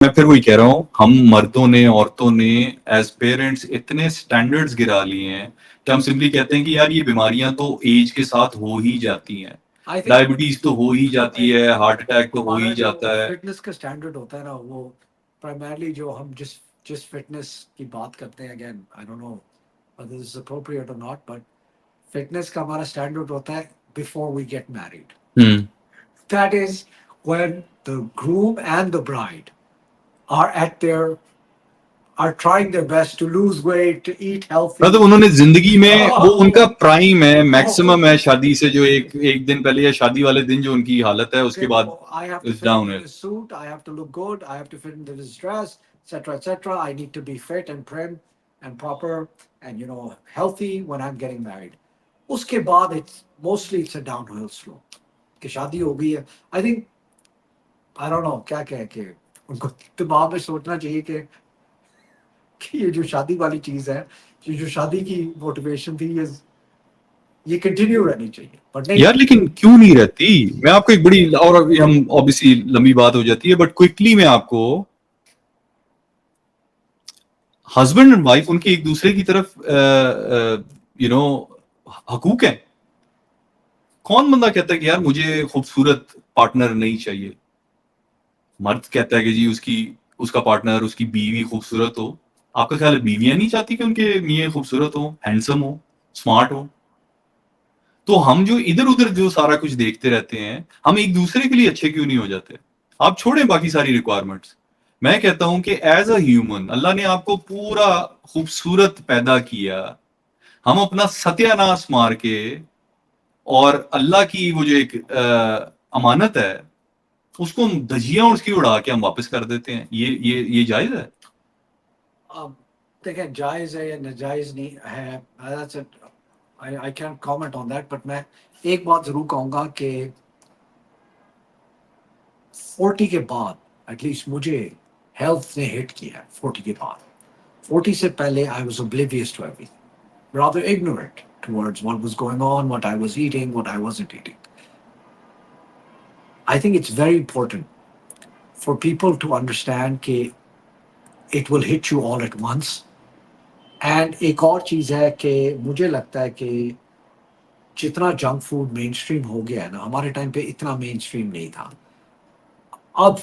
मैं फिर वही कह रहा हूँ, हम मर्दों ने, औरतों ने एज पेरेंट्स इतने स्टैंडर्ड्स गिरा लिए हैं कि हम सिंपली कहते हैं कि यार ये बीमारियां तो एज के साथ हो ही जाती हैं, आई थिंक डायबिटीज तो हो ही जाती है, हार्ट अटैक तो हो हमारा ही जो जाता है। फिटनेस का स्टैंडर्ड होता है ना, वो प्राइमरली जो हम जिस जिस फिटनेस की बात करते हैं, again I don't know whether this is appropriate or not, but fitness का हमारा स्टैंडर्ड होता है before we get married. Hmm. That is when the groom and the bride are at their are trying their best to lose weight, to eat मतलब healthy. उन्होंने जिंदगी में वो उनका Oh, प्राइम है, मैक्सिमम है oh, शादी से जो एक एक दिन पहले या शादी वाले दिन जो उनकी हालत है उसके okay, बाद oh, I have to is fit down into है। this suit, I have to look good, I have to fit into this dress, etc., etc. I need to be fit and prim and proper and healthy when I'm getting married. Uske baad, it's mostly it's a downhill slope. कि शादी हो गई है. I think I don't know क्या कह के उनको दिमाग में सोचना चाहिए कि ये जो शादी वाली चीज है, ये जो शादी की मोटिवेशन थी, ये कंटिन्यू रहनी चाहिए, बट नहीं. यार लेकिन क्यों नहीं रहती? मैं आपको एक बड़ी, और अभी हम ऑब्वियसली लंबी बात हो जाती है बट क्विकली मैं आपको, हस्बैंड एंड वाइफ उनकी एक दूसरे की तरफ यू नो हकूक है। कौन बंदा कहता है कि यार मुझे खूबसूरत पार्टनर नहीं चाहिए? मर्द कहता है कि जी उसकी उसका पार्टनर, उसकी बीवी खूबसूरत हो। आपका ख्याल है बीवियां नहीं चाहती कि उनके मियाँ खूबसूरत हो, हैंडसम हो, स्मार्ट हो? तो हम जो इधर उधर जो सारा कुछ देखते रहते हैं, हम एक दूसरे के लिए अच्छे क्यों नहीं हो जाते? आप छोड़ें बाकी सारी रिक्वायरमेंट्स। मैं कहता हूं कि एज अ ह्यूमन अल्लाह ने आपको पूरा खूबसूरत पैदा किया, हम अपना सत्यानाश मार के और अल्लाह की वो जो एक अमानत है उसको हम धजियां उसकी उड़ा के हम वापस कर देते हैं। ये जायज है? अब देखें, जायज है या नाजायज नहीं है, that's it. I can't comment on that, but मैं एक बात जरूर कहूंगा कि 40 के बाद एटलीस्ट मुझे हेल्थ ने हिट किया है. 40 के बाद, 40 से पहले I was oblivious to everything, rather ignorant towards what was going on, what I was eating, what I wasn't eating. I think it's very important for people to understand कि it will hit you all at once. And एक और चीज़ है कि मुझे लगता है कि जितना जंक फूड मेन स्ट्रीम हो गया है ना, हमारे टाइम पे इतना मेन स्ट्रीम नहीं था. अब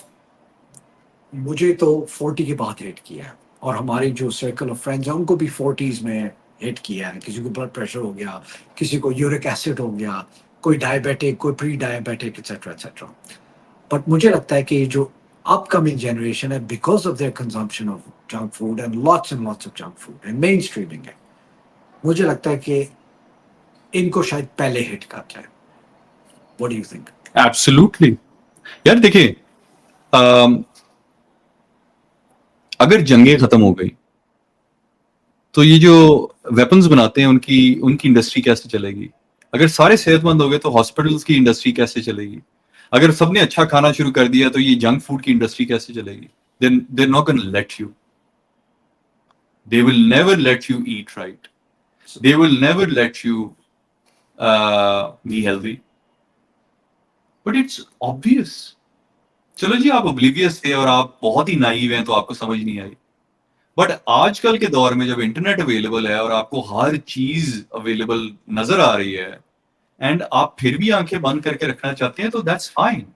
मुझे तो 40 के बाद हिट किया है, और हमारी जो सर्कल ऑफ फ्रेंड्स हैं उनको भी 40s में हिट किया है. किसी को ब्लड प्रेशर हो गया, किसी को यूरिक एसिड हो गया, कोई डायबिटिक, कोई pre diabetic, etcetera etcetera. But मुझे लगता है कि जो अपकमिंग जनरेशन है, because of their consumption of junk food and lots of junk food and main streaming है, मुझे लगता है कि इनको शायद पहले हिट कर जाए. What do you think? Absolutely. यार देखिए, अगर जंगें खत्म हो गई तो ये जो वेपन्स बनाते हैं उनकी उनकी इंडस्ट्री कैसे चलेगी? अगर सारे सेहतमंद हो गए तो हॉस्पिटल्स की इंडस्ट्री कैसे चलेगी? अगर सबने अच्छा खाना शुरू कर दिया तो ये जंक फूड की इंडस्ट्री कैसे चलेगी? Then they are not gonna let you, they will never let you eat right, they will never let you be healthy. But it's obvious. चलो जी, आप ओब्लिवियस थे और आप बहुत ही नाइव हैं तो आपको समझ नहीं आई, बट आजकल के दौर में जब इंटरनेट अवेलेबल है और आपको हर चीज अवेलेबल नजर आ रही है एंड आप फिर भी आंखें बंद करके रखना चाहते हैं तो दैट्स फाइन।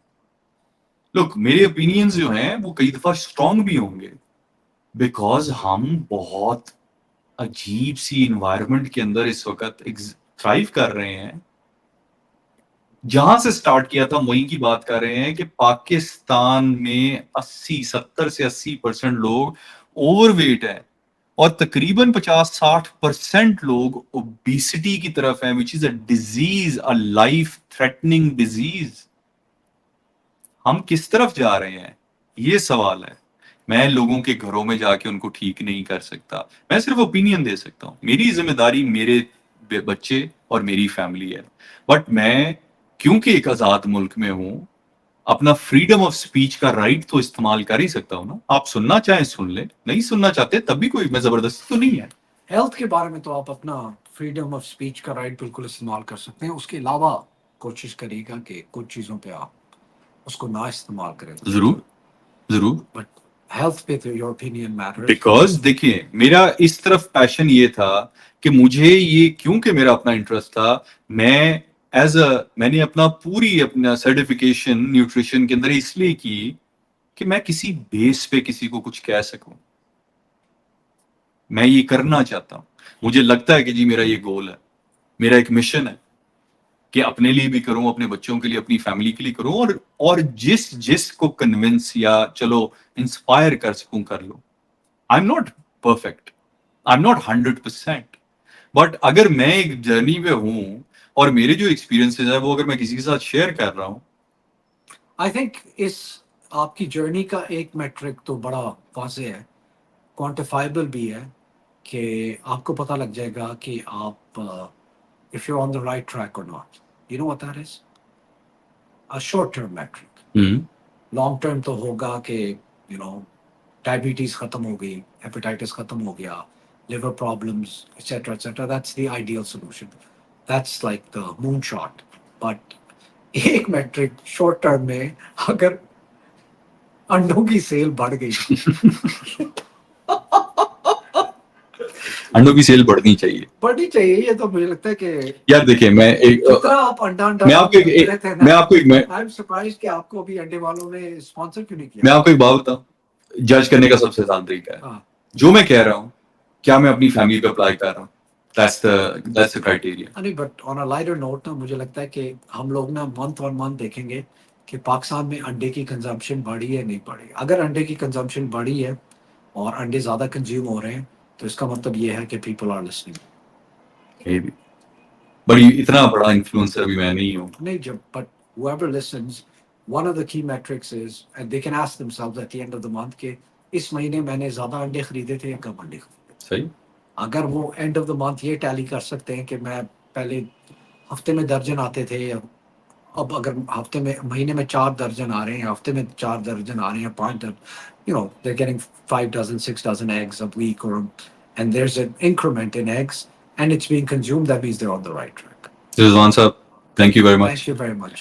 लुक, मेरे ओपिनियंस जो हैं वो कई दफा स्ट्रांग भी होंगे बिकॉज हम बहुत अजीब सी इन्वायरमेंट के अंदर इस वक्त थ्राइव कर रहे हैं। जहां से स्टार्ट किया था वहीं की बात कर रहे हैं कि पाकिस्तान में 70 से 80% लोग ओवरवेट है और तकरीबन 50-60% लोग ओबेसिटी की तरफ है, which is a disease, a life threatening disease. हम किस तरफ जा रहे हैं, ये सवाल है। मैं लोगों के घरों में जाके उनको ठीक नहीं कर सकता, मैं सिर्फ ओपिनियन दे सकता हूँ। मेरी जिम्मेदारी मेरे बच्चे और मेरी फैमिली है, बट मैं क्योंकि एक आजाद मुल्क में हूं, अपना फ्रीडम ऑफ स्पीच का राइट तो इस्तेमाल कर ही सकता हूं ना। आप सुनना चाहें सुन ले, नहीं सुनना चाहते तब भी कोई मैं जबरदस्ती तो नहीं है। हेल्थ के बारे में तो आप अपना फ्रीडम ऑफ स्पीच का राइट बिल्कुल इस्तेमाल कर सकते हैं. उसके अलावा कोशिश करिएगा कि कुछ चीज़ों पे आप उसको ना इस्तेमाल करें. जरूर, जरूर। बट health पे तो your opinion matters. बिकॉज देखिए मेरा इस तरफ पैशन ये था कि मुझे ये क्योंकि मेरा अपना इंटरेस्ट था, मैंने अपना सर्टिफिकेशन न्यूट्रिशन के अंदर इसलिए की कि मैं किसी बेस पे किसी को कुछ कह सकूं. मैं ये करना चाहता हूं. मुझे लगता है कि जी मेरा ये गोल है, मेरा एक मिशन है कि अपने लिए भी करूं, अपने बच्चों के लिए, अपनी फैमिली के लिए करूं, और जिस को कन्विंस या चलो इंस्पायर कर सकूं कर लो. I am not perfect, I am not 100%, but अगर मैं एक जर्नी पे हूं और मेरे जो एक्सपीरियंसेस है वो अगर मैं किसी के साथ शेयर कर रहा हूं. I think इस आपकी जर्नी का एक मेट्रिक तो बड़ा वाज़े है, क्वांटिफाइबल भी है कि आपको पता लग जाएगा कि आप if you're on the right track or not. You know what that is? A short-term metric. Long term तो होगा कि you know diabetes खत्म हो गई, hepatitis खत्म हो गया, liver problems, etc. That's the ideal solution. That's like the moonshot. But एक मेट्रिक शॉर्ट टर्म में अगर अंडों की सेल बढ़ गई अंडों की सेल बढ़नी चाहिए. बढ़नी चाहिए. ये तो मुझे लगता है कि यार देखिए मैं जितना आप अंडा मैं आपको आई एम सरप्राइज कि आपको अभी अंडे वालों ने स्पॉन्सर क्यों नहीं किया. मैं आपको एक बात बताऊं, जज करने का सबसे आसान तरीका है हाँ. जो मैं कह रहा हूं क्या मैं अपनी फैमिली पे अप्लाई कर रहा हूं. that's the criteria. नहीं, but on a lighter note ना मुझे लगता है कि हम लोग ना मंथ ऑन मंथ देखेंगे कि पाकिस्तान में अंडे की कंजम्पशन बढ़ी है नहीं बढ़ी. अगर अंडे की कंजम्पशन बढ़ी है और अंडे ज़्यादा कंज्यूम हो रहे हैं तो इसका मतलब ये है कि people are listening. Maybe. But इतना बड़ा इन्फ्लुएंसर भी मैं नहीं हूं. नहीं, जब but whoever listens, one of the key metrics is and they can ask themselves at the end of the month कि इस महीने मैंने ज़्यादा अंडे खरीदे थे या कम अंडे खरीदे. सही. अगर वो एंड ऑफ द मंथ ये टैली कर सकते हैं कि मैं पहले हफ्ते में दर्जन आते थे, अब अगर हफ्ते में महीने में 4 दर्जन आ रहे हैं, हफ्ते में 4 दर्जन आ रहे हैं, 5 दर्जन, you know, they're getting 5 dozen, 6 dozen eggs a week, and there's an increment in eggs and it's being consumed, that means they're on the right track. Rizwan sir, thank you very much. Thank you very much.